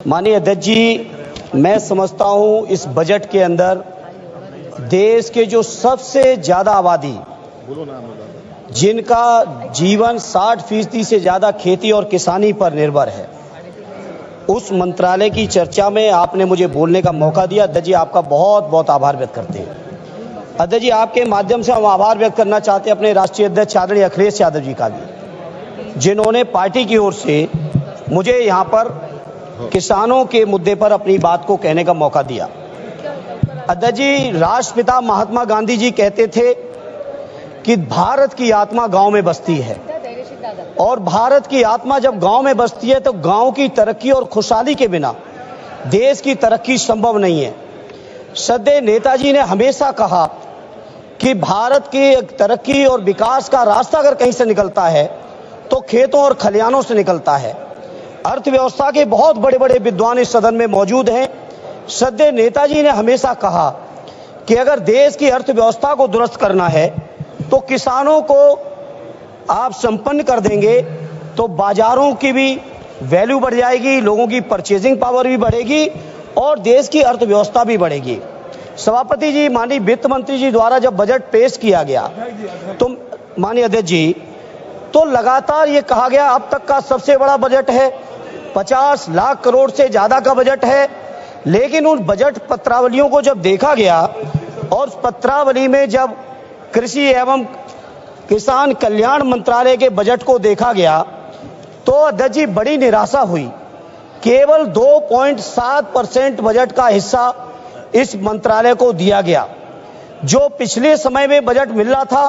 माननीय अध्यक्ष जी, मैं समझता हूं इस बजट के अंदर देश के जो सबसे ज्यादा आबादी जिनका जीवन 60% से ज्यादा खेती और किसानी पर निर्भर है, उस मंत्रालय की चर्चा में आपने मुझे बोलने का मौका दिया। अध्यक्ष जी, आपका बहुत बहुत आभार व्यक्त करते हैं। अध्यक्ष जी, आपके माध्यम से हम आभार व्यक्त करना चाहते हैं अपने राष्ट्रीय अध्यक्ष आदरणीय अखिलेश यादव जी का भी, जिन्होंने पार्टी की ओर से मुझे यहाँ पर किसानों के मुद्दे पर अपनी बात को कहने का मौका दिया। अध्यक्ष जी, राष्ट्रपिता महात्मा गांधी जी कहते थे कि भारत की आत्मा गांव में बसती है, और भारत की आत्मा जब गांव में बसती है तो गांव की तरक्की और खुशहाली के बिना देश की तरक्की संभव नहीं है। श्रद्धेय नेताजी ने हमेशा कहा कि भारत की तरक्की और विकास का रास्ता अगर कहीं से निकलता है तो खेतों और खलिहानों से निकलता है। अर्थव्यवस्था के बहुत बड़े बड़े विद्वान इस सदन में मौजूद हैं। श्रद्धेय नेताजी ने हमेशा कहा कि अगर देश की अर्थव्यवस्था को दुरुस्त करना है तो किसानों को आप संपन्न कर देंगे तो बाजारों की भी वैल्यू बढ़ जाएगी, लोगों की परचेजिंग पावर भी बढ़ेगी और देश की अर्थव्यवस्था भी बढ़ेगी। सभापति जी, माननीय वित्त मंत्री जी द्वारा जब बजट पेश किया गया तो माननीय अध्यक्ष जी, तो लगातार ये कहा गया अब तक का सबसे बड़ा बजट है, 50 लाख करोड़ से ज्यादा का बजट है। लेकिन उन बजट पत्रावलियों को जब देखा गया और उस पत्रावली में जब कृषि एवं किसान कल्याण मंत्रालय के बजट को देखा गया तो अध्यक्ष जी बड़ी निराशा हुई। केवल 2.7% बजट का हिस्सा इस मंत्रालय को दिया गया। जो पिछले समय में बजट मिल रहा था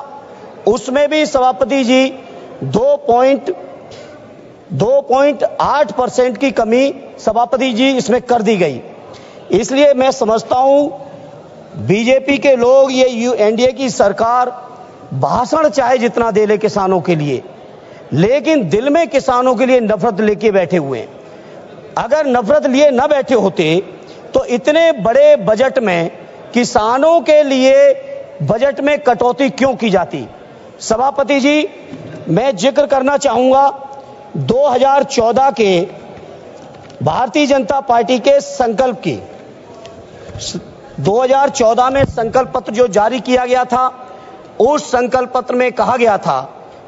उसमें भी सभापति जी 2.8% की कमी सभापति जी इसमें कर दी गई। इसलिए मैं समझता हूं बीजेपी के लोग, ये एनडीए की सरकार भाषण चाहे जितना दे ले किसानों के लिए, लेकिन दिल में किसानों के लिए नफरत लेके बैठे हुए हैं। अगर नफरत लिए न बैठे होते तो इतने बड़े बजट में किसानों के लिए बजट में कटौती क्यों की जाती। सभापति जी, मैं जिक्र करना चाहूंगा 2014 के भारतीय जनता पार्टी के संकल्प की। 2014 में संकल्प पत्र जो जारी किया गया था, उस संकल्प पत्र में कहा गया था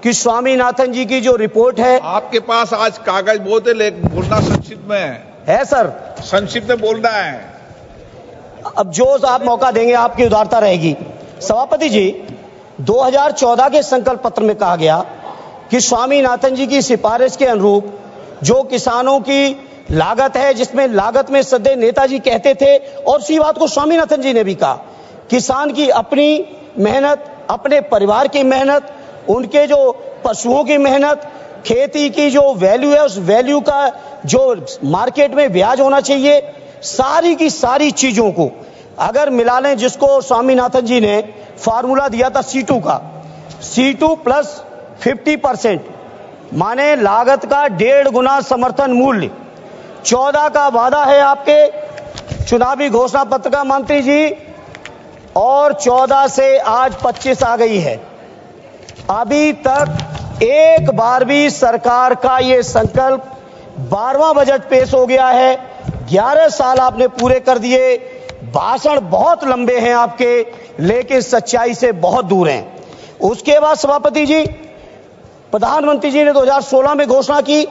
कि स्वामीनाथन जी की जो रिपोर्ट है। आपके पास आज कागज बहुत है, लेकिन बोलना संक्षिप्त में है सर, संक्षिप्त में बोलना है। अब जो आप मौका देंगे आपकी उदारता रहेगी। सभापति जी, 2014 के संकल्प पत्र में कहा गया कि स्वामीनाथन जी की सिफारिश के अनुरूप जो किसानों की लागत है, जिसमें लागत में श्रद्धेय नेताजी कहते थे और उसी बात को स्वामीनाथन जी ने भी कहा, किसान की अपनी मेहनत, अपने परिवार की मेहनत, उनके जो पशुओं की मेहनत, खेती की जो वैल्यू है उस वैल्यू का जो मार्केट में ब्याज होना चाहिए, सारी की सारी चीजों को अगर मिला लें, जिसको स्वामीनाथन जी ने फार्मूला दिया था C2 का, C2 प्लस 50%, माने लागत का 1.5 गुना समर्थन मूल्य। 14 का वादा है आपके चुनावी घोषणा पत्र का मंत्री जी, और 14 से आज 25 आ गई है। अभी तक एक बार भी सरकार का ये संकल्प 12वां बजट पेश हो गया है। 11 साल आपने पूरे कर दिए। भाषण बहुत लंबे हैं आपके, लेकिन सच्चाई से बहुत दूर हैं। उसके बाद सभापति जी, प्रधानमंत्री जी ने 2016 में घोषणा की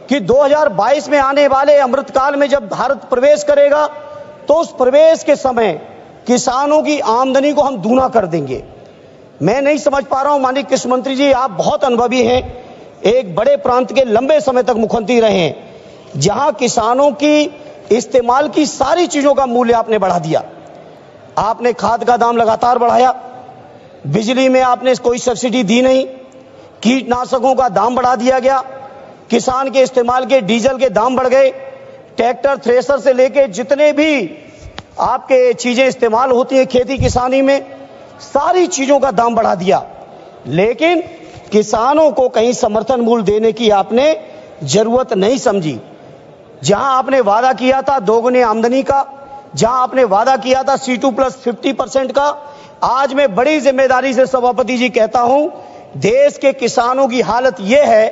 कि 2022 में आने वाले अमृतकाल में जब भारत प्रवेश करेगा तो उस प्रवेश के समय किसानों की आमदनी को हम दूना कर देंगे। मैं नहीं समझ पा रहा हूं, माननीय कृषि मंत्री जी, आप बहुत अनुभवी हैं, एक बड़े प्रांत के लंबे समय तक मुख्यमंत्री रहे हैं, जहां किसानों की इस्तेमाल की सारी चीजों का मूल्य आपने बढ़ा दिया। आपने खाद का दाम लगातार बढ़ाया, बिजली में आपने कोई सब्सिडी दी नहीं, कीटनाशकों का दाम बढ़ा दिया गया, किसान के इस्तेमाल के डीजल के दाम बढ़ गए, ट्रैक्टर थ्रेसर से लेके जितने भी आपके चीजें इस्तेमाल होती हैं खेती किसानी में, सारी चीजों का दाम बढ़ा दिया। लेकिन किसानों को कहीं समर्थन मूल्य देने की आपने जरूरत नहीं समझी। जहां आपने वादा किया था दोगुनी आमदनी का, जहां आपने वादा किया था C2 प्लस 50% का, आज मैं बड़ी जिम्मेदारी से सभापति जी कहता हूं, देश के किसानों की हालत यह है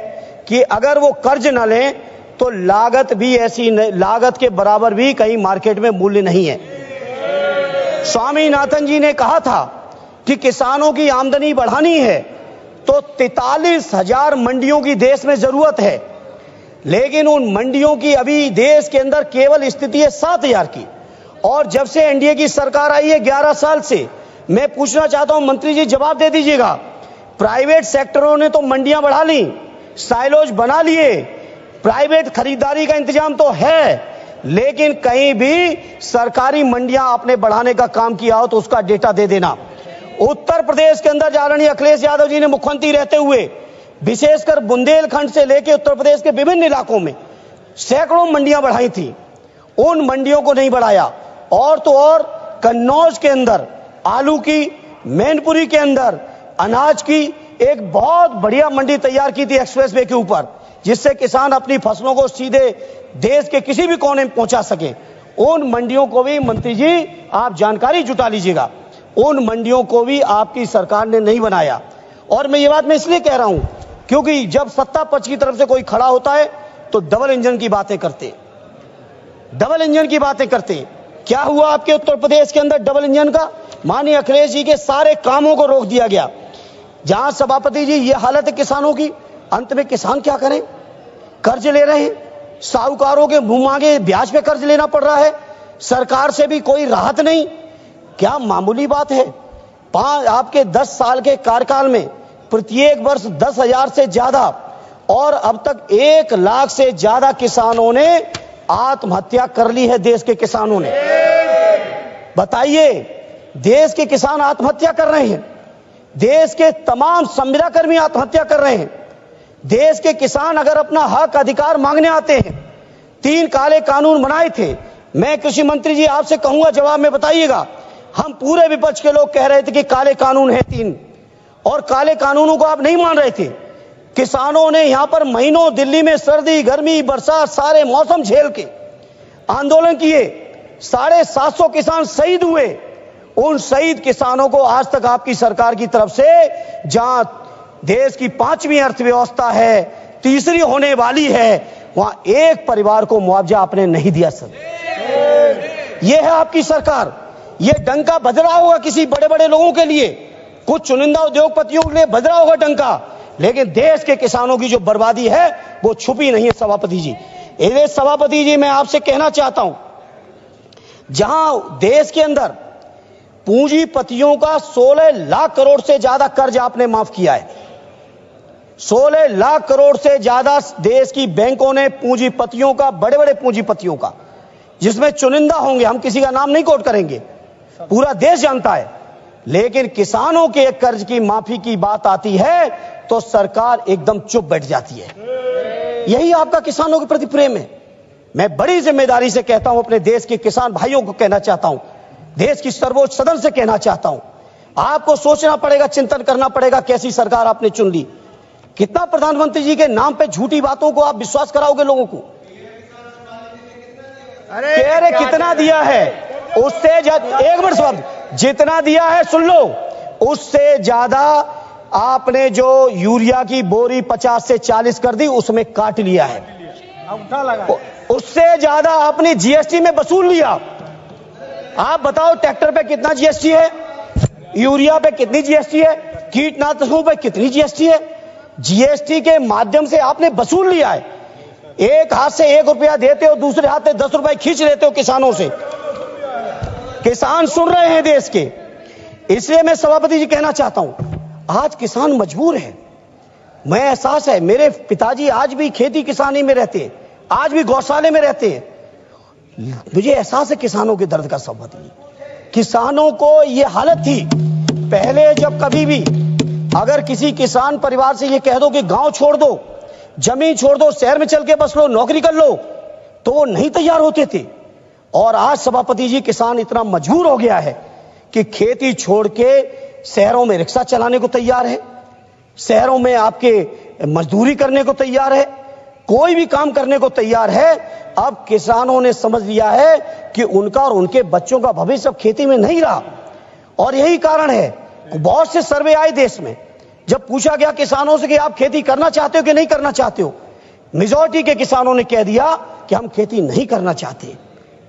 कि अगर वो कर्ज न लें तो लागत भी ऐसी लागत के बराबर भी कहीं मार्केट में मूल्य नहीं है। स्वामीनाथन जी ने कहा था कि किसानों की आमदनी बढ़ानी है तो 43,000 मंडियों की देश में जरूरत है, लेकिन उन मंडियों की अभी देश के अंदर केवल स्थिति है 7,000 की। और जब से एनडीए की सरकार आई है 11 साल से, मैं पूछना चाहता हूं मंत्री जी, जवाब दे दीजिएगा, प्राइवेट सेक्टरों ने तो मंडियां बढ़ा ली, साइलोज बना लिए, प्राइवेट खरीदारी का इंतजाम तो है, लेकिन कहीं भी सरकारी मंडियां आपने बढ़ाने का काम किया हो तो उसका डेटा दे देना। उत्तर प्रदेश के अंदर आदरणीय अखिलेश यादव जी ने मुख्यमंत्री रहते हुए विशेषकर बुंदेलखंड से लेकर उत्तर प्रदेश के विभिन्न इलाकों में सैकड़ों मंडियां बढ़ाई थी, उन मंडियों को नहीं बढ़ाया। और तो और कन्नौज के अंदर आलू की, मैनपुरी के अंदर अनाज की एक बहुत बढ़िया मंडी तैयार की थी एक्सप्रेसवे के ऊपर, जिससे किसान अपनी फसलों को सीधे देश के किसी भी कोने में पहुंचा सके। उन मंडियों को भी मंत्री जी आप जानकारी जुटा लीजिएगा, उन मंडियों को भी आपकी सरकार ने नहीं बनाया। और मैं ये बात मैं इसलिए कह रहा हूं क्योंकि जब सत्ता पक्ष की तरफ से कोई खड़ा होता है तो डबल इंजन की बातें करते, डबल इंजन की बातें करते। क्या हुआ आपके उत्तर प्रदेश के अंदर डबल इंजन का? माननीय अखिलेश जी के सारे कामों को रोक दिया गया। जहां सभापति जी ये हालत है किसानों की, अंत में किसान क्या करें? कर्ज ले रहे हैं, साहूकारों के मुंह मांगे ब्याज पे कर्ज लेना पड़ रहा है, सरकार से भी कोई राहत नहीं। क्या मामूली बात है? आपके 10 साल के कार्यकाल में प्रत्येक वर्ष 10,000 से ज्यादा और अब तक 1 लाख से ज्यादा किसानों ने आत्महत्या कर ली है। देश के किसानों ने, बताइए, देश के किसान आत्महत्या कर रहे हैं, देश के तमाम संविदा कर्मी आत्महत्या कर रहे हैं। देश के किसान अगर अपना हक अधिकार मांगने आते हैं, 3 काले कानून बनाए थे। मैं कृषि मंत्री जी आपसे कहूंगा जवाब में बताइएगा, हम पूरे विपक्ष के लोग कह रहे थे कि काले कानून है 3 और काले कानूनों को आप नहीं मान रहे थे। किसानों ने यहां पर महीनों दिल्ली में सर्दी गर्मी बरसात सारे मौसम झेल के आंदोलन किए, 750 किसान शहीद हुए। उन शहीद किसानों को आज तक आपकी सरकार की तरफ से, जहां देश की 5वीं अर्थव्यवस्था है, तीसरी होने वाली है, वहां एक परिवार को मुआवजा आपने नहीं दिया। सर, यह है आपकी सरकार। यह डंका बज रहा होगा किसी बड़े बड़े लोगों के लिए, कुछ चुनिंदा उद्योगपतियों के लिए बज रहा होगा डंका, लेकिन देश के किसानों की जो बर्बादी है वो छुपी नहीं है। सभापति जी, इसलिए सभापति जी मैं आपसे कहना चाहता हूं, जहां देश के अंदर पूंजीपतियों का 16 लाख करोड़ से ज्यादा कर्ज आपने माफ किया है, 16 लाख करोड़ से ज्यादा देश की बैंकों ने पूंजीपतियों का, बड़े बड़े पूंजीपतियों का, जिसमें चुनिंदा होंगे, हम किसी का नाम नहीं कोट करेंगे, पूरा देश जानता है, लेकिन किसानों के कर्ज की माफी की बात आती है तो सरकार एकदम चुप बैठ जाती है। यही आपका किसानों के प्रति प्रेम है। मैं बड़ी जिम्मेदारी से कहता हूं, अपने देश के किसान भाइयों को कहना चाहता हूं, देश की सर्वोच्च सदन से कहना चाहता हूं, आपको सोचना पड़ेगा, चिंतन करना पड़ेगा कैसी सरकार आपने चुन ली। कितना प्रधानमंत्री जी के नाम पे झूठी बातों को आप विश्वास कराओगे लोगों को? अरे कितना दिया है उससे एक मिनट शब्द, जितना दिया है सुन लो, उससे ज्यादा आपने जो यूरिया की बोरी 50 से 40 कर दी, उसमें काट लिया है, उससे ज्यादा आपने जीएसटी में वसूल लिया। आप बताओ ट्रैक्टर पे कितना जीएसटी है, यूरिया पे कितनी जीएसटी है, कीटनाशकों पे कितनी जीएसटी है? जीएसटी के माध्यम से आपने वसूल लिया है। एक हाथ से 1 रुपया देते हो, दूसरे हाथ से 10 रुपए खींच लेते हो किसानों से। किसान सुन रहे हैं देश के, इसलिए मैं सभापति जी कहना चाहता हूं, आज किसान मजबूर है। मैं एहसास है, मेरे पिताजी आज भी खेती किसानी में रहते हैं, आज भी गौशाले में रहते हैं, मुझे एहसास है किसानों के दर्द का। सभापति जी, किसानों को यह हालत थी पहले, जब कभी भी अगर किसी किसान परिवार से ये कह दो कि गांव छोड़ दो, जमीन छोड़ दो, शहर में चल के बस लो, नौकरी कर लो, तो वो नहीं तैयार होते थे। और आज सभापति जी किसान इतना मजबूर हो गया है कि खेती छोड़ के शहरों में रिक्शा चलाने को तैयार है, शहरों में आपके मजदूरी करने को तैयार है, कोई भी काम करने को तैयार है। अब किसानों ने समझ लिया है कि उनका और उनके बच्चों का भविष्य अब खेती में नहीं रहा। और यही कारण है, बहुत से सर्वे आए देश में, जब पूछा गया किसानों से कि आप खेती करना चाहते हो कि नहीं करना चाहते हो, मेजॉरिटी के किसानों ने कह दिया कि हम खेती नहीं करना चाहते।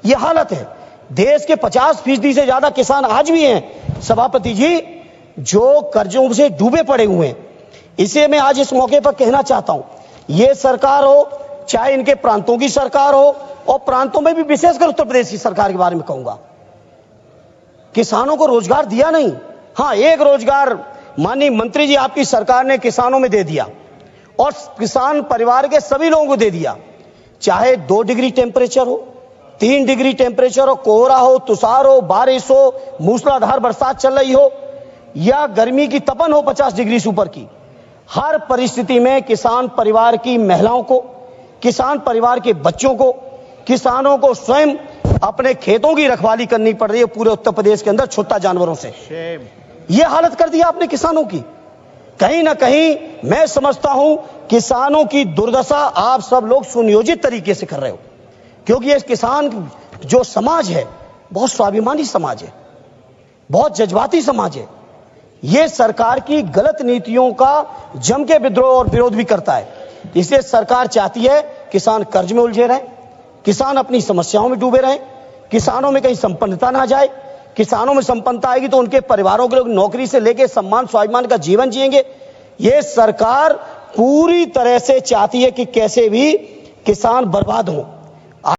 ये हालत है। देश के 50% से ज्यादा किसान आज भी हैं सभापति जी, जो कर्जों से डूबे पड़े हुए हैं। इसे मैं आज इस मौके पर कहना चाहता हूं, ये सरकार हो, चाहे इनके प्रांतों की सरकार हो, और प्रांतों में भी विशेषकर उत्तर प्रदेश की सरकार के बारे में कहूंगा, किसानों को रोजगार दिया नहीं। हां, एक रोजगार माननीय मंत्री जी आपकी सरकार ने किसानों में दे दिया, और किसान परिवार के सभी लोगों को दे दिया, चाहे 2 डिग्री टेम्परेचर हो, 3 डिग्री टेम्परेचर हो, कोहरा हो, तुषार हो, बारिश हो, मूसलाधार बरसात चल रही हो, या गर्मी की तपन हो 50 डिग्री से ऊपर की, हर परिस्थिति में किसान परिवार की महिलाओं को, किसान परिवार के बच्चों को, किसानों को स्वयं अपने खेतों की रखवाली करनी पड़ रही है पूरे उत्तर प्रदेश के अंदर छुट्टा जानवरों से। ये हालत कर दिया आपने किसानों की। कहीं ना कहीं मैं समझता हूं किसानों की दुर्दशा आप सब लोग सुनियोजित तरीके से कर रहे हो, क्योंकि ये किसान जो समाज है बहुत स्वाभिमानी समाज है, बहुत जज्बाती समाज है। ये सरकार की गलत नीतियों का जम के विद्रोह और विरोध भी करता है। इसलिए सरकार चाहती है किसान कर्ज में उलझे रहें, किसान अपनी समस्याओं में डूबे रहें, किसानों में कहीं संपन्नता ना जाए। किसानों में संपन्नता आएगी तो उनके परिवारों के लोग नौकरी से लेकर सम्मान स्वाभिमान का जीवन जिएंगे। ये सरकार पूरी तरह से चाहती है कि कैसे भी किसान बर्बाद हो।